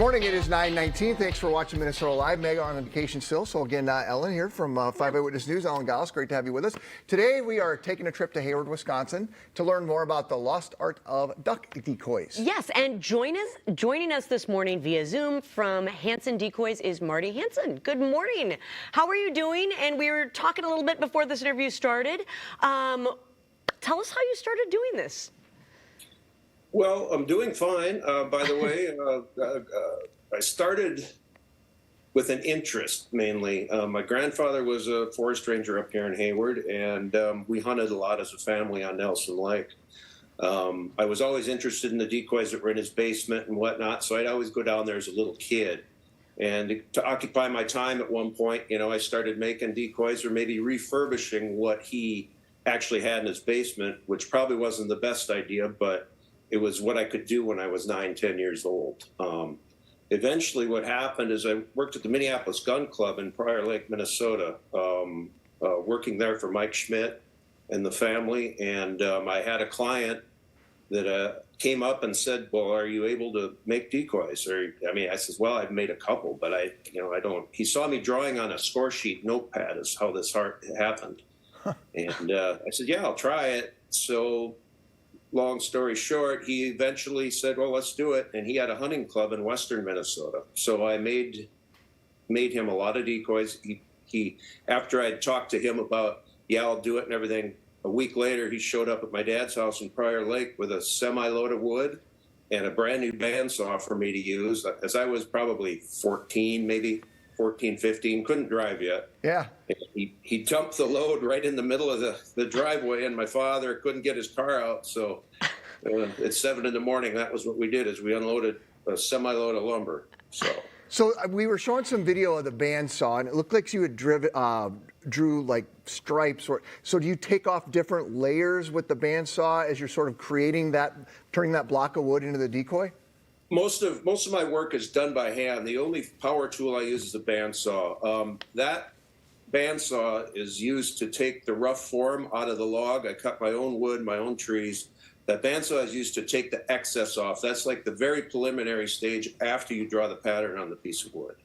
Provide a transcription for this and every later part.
Morning, it is 9:19. Thanks for watching Minnesota Live. Mega on vacation still. So again, Ellen here from 5 Eyewitness News. Ellen Gauss, great to have you with us. Today we are taking a trip to Hayward, Wisconsin to learn more about the lost art of duck decoys. Yes, and joining us this morning via Zoom from Hanson Decoys is Marty Hanson. Good morning. How are you doing? And we were talking a little bit before this interview started. Tell us how you started doing this. Well, I'm doing fine. By the way, I started with an interest mainly. My grandfather was a forest ranger up here in Hayward, and we hunted a lot as a family on Nelson Lake. I was always interested in the decoys that were in his basement and whatnot, so I'd always go down there as a little kid. And to occupy my time at one point, I started making decoys or maybe refurbishing what he actually had in his basement, which probably wasn't the best idea, but it was what I could do when I was 9, 10 years old. Eventually what happened is I worked at the Minneapolis Gun Club in Prior Lake, Minnesota, working there for Mike Schmidt and the family. And I had a client that came up and said, well, are you able to make decoys? I said, well, I've made a couple, but I don't. He saw me drawing on a score sheet notepad is how this happened. And I said, yeah, I'll try it. So long story short, he eventually said, well, let's do it. And he had a hunting club in western Minnesota. So I made him a lot of decoys. He after I'd talked to him about, yeah, I'll do it and everything, a week later, he showed up at my dad's house in Prior Lake with a semi-load of wood and a brand new bandsaw for me to use, as I was probably 14, maybe 14, 15, couldn't drive yet. Yeah. He dumped the load right in the middle of the driveway, and my father couldn't get his car out. So at 7 in the morning, that was what we did, is we unloaded a semi-load of lumber. So we were showing some video of the bandsaw, and it looked like you had drew like stripes. So do you take off different layers with the bandsaw as you're sort of creating that, turning that block of wood into the decoy? Most of my work is done by hand. The only power tool I use is a bandsaw. That bandsaw is used to take the rough form out of the log. I cut my own wood, my own trees. That bandsaw is used to take the excess off. That's like the very preliminary stage after you draw the pattern on the piece of wood.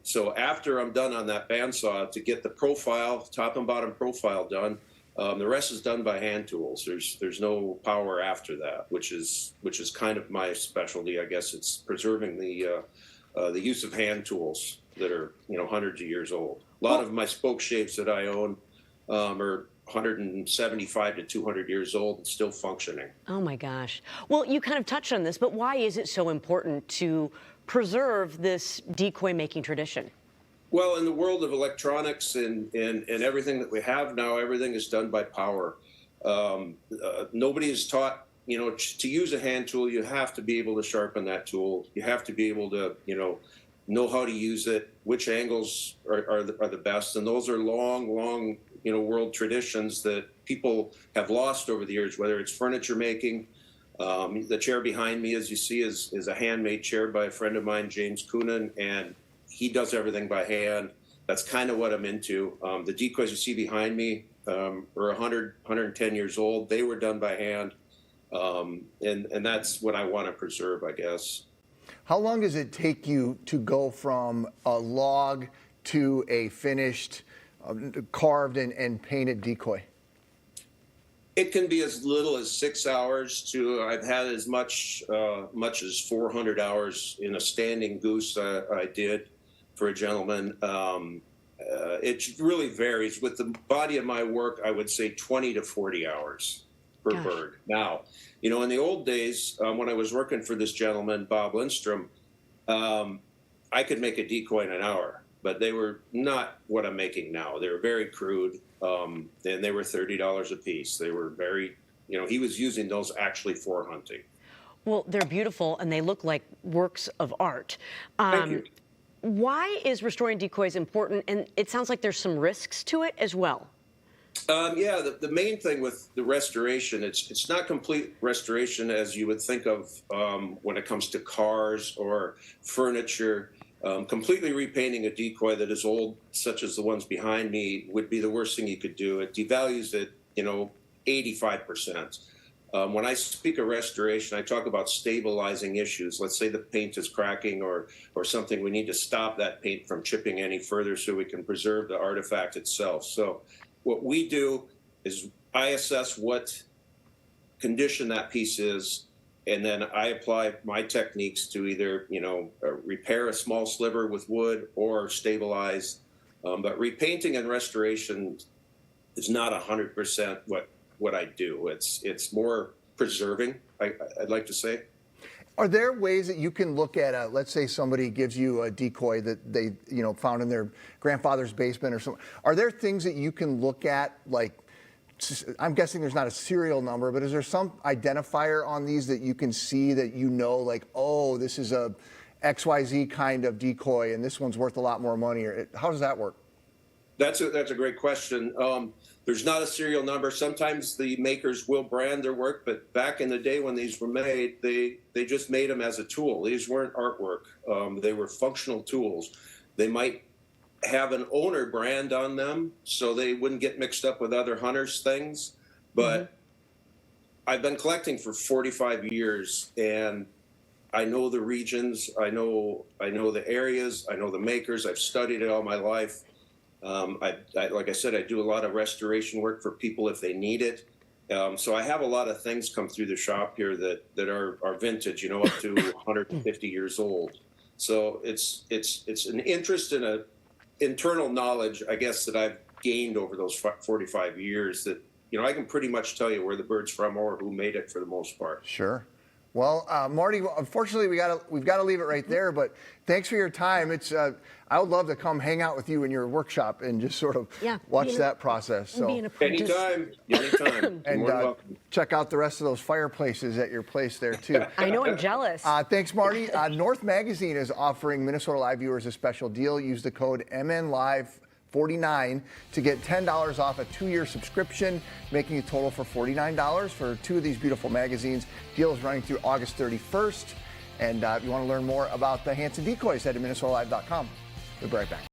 So after I'm done on that bandsaw, to get the profile, top and bottom profile done, the rest is done by hand tools. There's no power after that, which is kind of my specialty, I guess. It's preserving the use of hand tools that are hundreds of years old. A lot of my spoke shapes that I own are 175 to 200 years old and still functioning. Oh my gosh. Well, you kind of touched on this, but why is it so important to preserve this decoy making tradition? Well, in the world of electronics and everything that we have now, everything is done by power. Nobody is taught, to use a hand tool. You have to be able to sharpen that tool. You have to be able to, know how to use it, which angles are the best. And those are long, world traditions that people have lost over the years, whether it's furniture making. The chair behind me, as you see, is a handmade chair by a friend of mine, James Coonan, and he does everything by hand. That's kind of what I'm into. The decoys you see behind me are 100, 110 years old. They were done by hand, and that's what I want to preserve, I guess. How long does it take you to go from a log to a finished, carved and painted decoy? It can be as little as 6 hours to I've had as much as 400 hours in a standing goose I did for a gentleman. It really varies. With the body of my work, I would say 20 to 40 hours per bird. Now, in the old days, when I was working for this gentleman, Bob Lindstrom, I could make a decoy in an hour, but they were not what I'm making now. They were very crude, and they were $30 a piece. They were very, he was using those actually for hunting. Well, they're beautiful, and they look like works of art. Thank you. Why is restoring decoys important? And it sounds like there's some risks to it as well. Yeah, the main thing with the restoration, it's not complete restoration as you would think of when it comes to cars or furniture. Completely repainting a decoy that is old, such as the ones behind me, would be the worst thing you could do. It devalues it, 85%. When I speak of restoration, I talk about stabilizing issues. Let's say the paint is cracking or something. We need to stop that paint from chipping any further so we can preserve the artifact itself. So what we do is I assess what condition that piece is, and then I apply my techniques to either, repair a small sliver with wood or stabilize. But repainting and restoration is not 100% what I do. It's more preserving, I'd like to say. Are there ways that you can look at let's say somebody gives you a decoy that they, found in their grandfather's basement or something. Are there things that you can look at, like, I'm guessing there's not a serial number, but is there some identifier on these that you can see that like, oh, this is a XYZ kind of decoy and this one's worth a lot more money? Or how does that work? That's a great question. There's not a serial number. Sometimes the makers will brand their work, but back in the day when these were made, they just made them as a tool. These weren't artwork. They were functional tools. They might have an owner brand on them so they wouldn't get mixed up with other hunters' things. But I've been collecting for 45 years, and I know the regions, I know the areas, I know the makers. I've studied it all my life. Like I said, I do a lot of restoration work for people if they need it. So I have a lot of things come through the shop here that are vintage, up to 150 years old. So it's an interest in a internal knowledge, I guess, that I've gained over those 45 years that, I can pretty much tell you where the bird's from or who made it for the most part. Sure. Well, Marty, unfortunately, we've got to leave it right there. But thanks for your time. I would love to come hang out with you in your workshop and just sort of watch that process. So anytime. And check out the rest of those fireplaces at your place there too. I know, I'm jealous. Thanks, Marty. North Magazine is offering Minnesota Live viewers a special deal. Use the code MNLive49 to get $10 off a 2-year subscription, making a total for $49 for 2 of these beautiful magazines. Deal is running through August 31st. And if you want to learn more about the Hanson decoys, head to MinnesotaLive.com. We'll be right back.